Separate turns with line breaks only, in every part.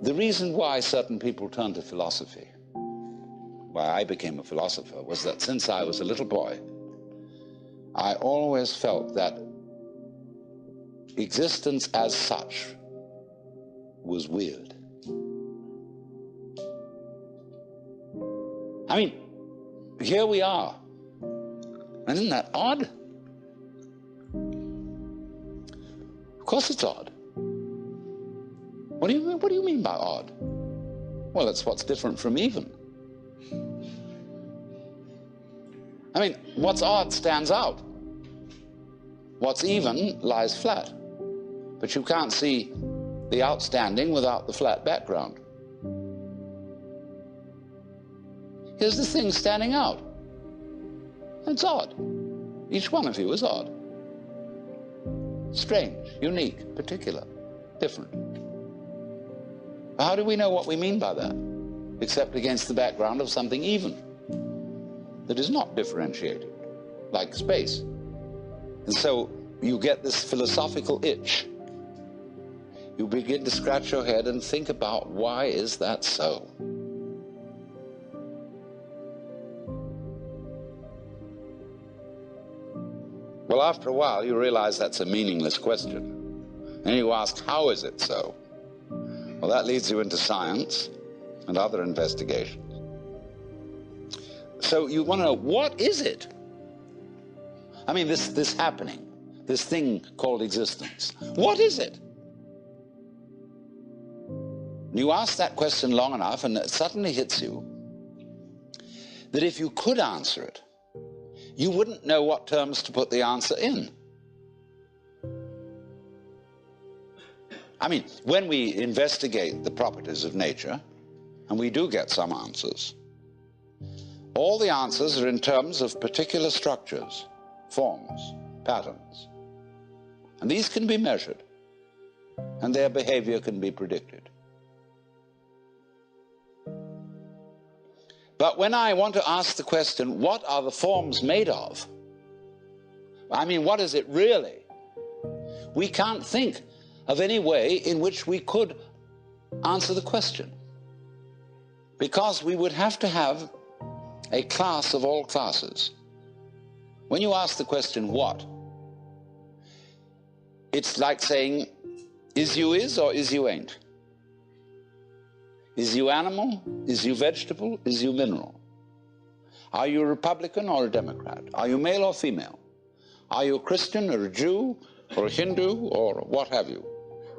The reason why certain people turn to philosophy, why I became a philosopher, was that since I was a little boy, I always felt that existence as such was weird. I mean, here we are. Isn't that odd? Of course it's odd. What do you mean by odd? Well, it's what's different from even. I mean, what's odd stands out. What's even lies flat. But you can't see the outstanding without the flat background. Here's the thing standing out. It's odd. Each one of you is odd. Strange, unique, particular, different. How do we know what we mean by that, except against the background of something even, that is not differentiated, like space? And so you get this philosophical itch. You begin to scratch your head and think about, why is that so? Well, after a while, you realize that's a meaningless question. And you ask, how is it so? Well, that leads you into science and other investigations. So you want to know, what is it? I mean, this happening, this thing called existence. What is it? You ask that question long enough, and it suddenly hits you that if you could answer it, you wouldn't know what terms to put the answer in. I mean, when we investigate the properties of nature, and we do get some answers, all the answers are in terms of particular structures, forms, patterns. And these can be measured, and their behavior can be predicted. But when I want to ask the question, what are the forms made of? I mean, what is it really? We can't think of any way in which we could answer the question, because we would have to have a class of all classes. When you ask the question, what? It's like saying, is you is or is you ain't? Is you animal? Is you vegetable? Is you mineral? Are you a Republican or a Democrat? Are you male or female? Are you a Christian or a Jew or a Hindu or what have you?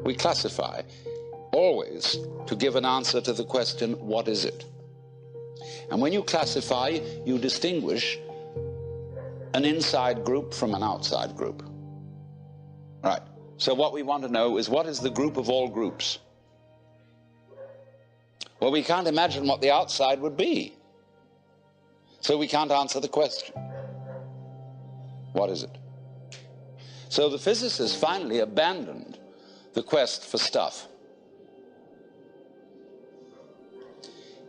We classify always to give an answer to the question, what is it? And when you classify, you distinguish an inside group from an outside group. Right. So what we want to know is, what is the group of all groups? Well, we can't imagine what the outside would be. So we can't answer the question. What is it? So the physicists finally abandoned the quest for stuff.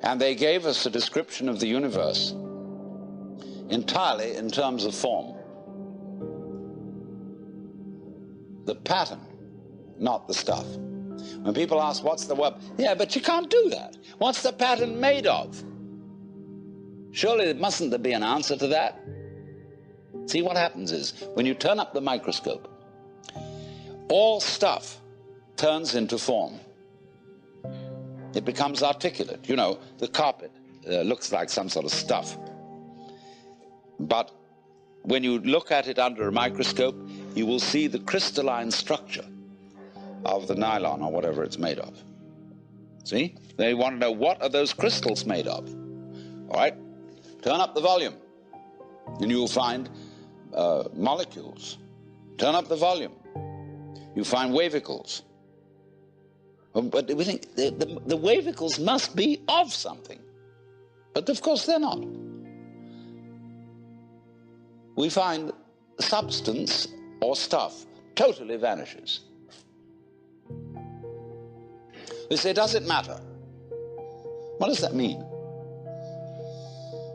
And they gave us a description of the universe entirely in terms of form. The pattern, not the stuff. When people ask, what's the web? Yeah, but you can't do that. What's the pattern made of? Surely mustn't there be an answer to that? See, what happens is, when you turn up the microscope, all stuff turns into form. It becomes articulate. You know, the carpet looks like some sort of stuff. But when you look at it under a microscope, you will see the crystalline structure of the nylon or whatever it's made of. See? They want to know, what are those crystals made of? All right? Turn up the volume, and you will find molecules. Turn up the volume. You find wavicles. But we think the wavicles must be of something. But of course they're not. We find substance or stuff totally vanishes. We say, does it matter? What does that mean?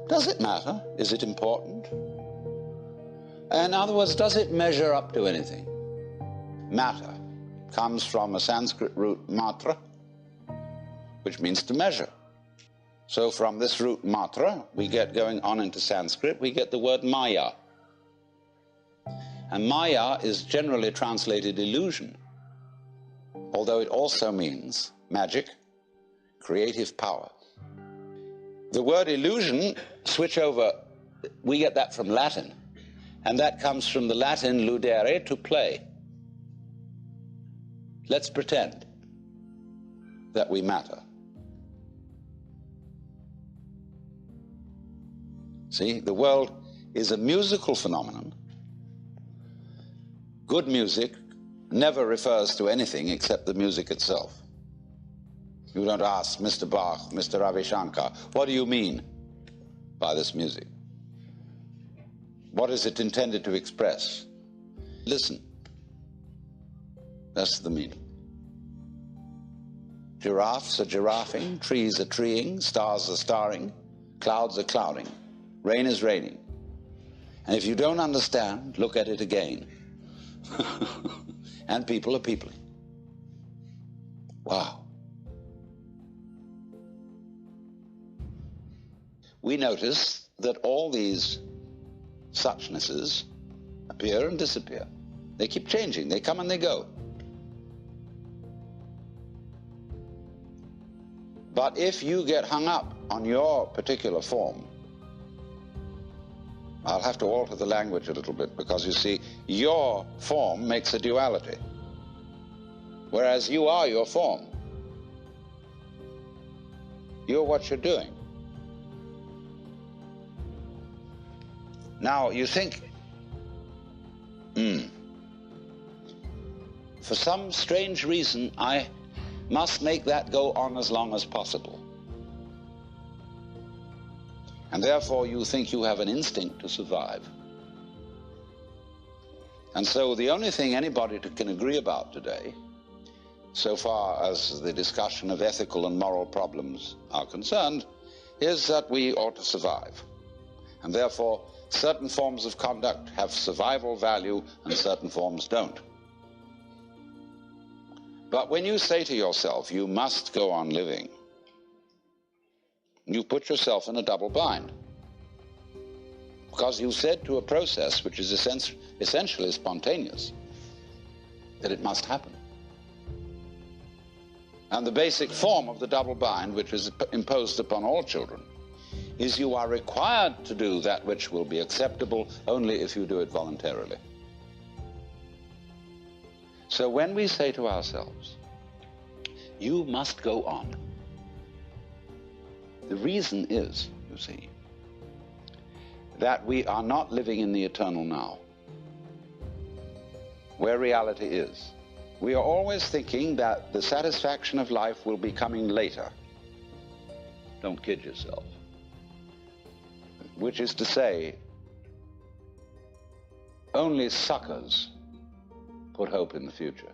Does it matter? Is it important? In other words, does it measure up to anything? Matter comes from a Sanskrit root matra, which means to measure. So from this root matra, we get going on into Sanskrit, we get the word maya. And maya is generally translated illusion, although it also means magic, creative power. The word illusion, switch over, we get that from Latin, and that comes from the Latin ludere, to play. Let's pretend that we matter. See, the world is a musical phenomenon. Good music never refers to anything except the music itself. You don't ask Mr. Bach, Mr. Ravi Shankar, what do you mean by this music? What is it intended to express? Listen. That's the meaning. Giraffes are giraffing, trees are treeing, stars are starring, clouds are clouding, rain is raining. And if you don't understand, look at it again. And people are peopling. Wow. We notice that all these suchnesses appear and disappear. They keep changing, they come and they go. But if you get hung up on your particular form, I'll have to alter the language a little bit, because you see, your form makes a duality, whereas you are your form. You're what you're doing. Now, you think, for some strange reason, I must make that go on as long as possible. And therefore you think you have an instinct to survive. And so the only thing anybody can agree about today, so far as the discussion of ethical and moral problems are concerned, is that we ought to survive. And therefore certain forms of conduct have survival value and certain forms don't. But when you say to yourself, you must go on living, you put yourself in a double bind. Because you said to a process which is essentially spontaneous that it must happen. And the basic form of the double bind, which is imposed upon all children, is you are required to do that which will be acceptable only if you do it voluntarily. So when we say to ourselves, you must go on, the reason is, you see, that we are not living in the eternal now, where reality is. We are always thinking that the satisfaction of life will be coming later. Don't kid yourself. Which is to say, only suckers put hope in the future.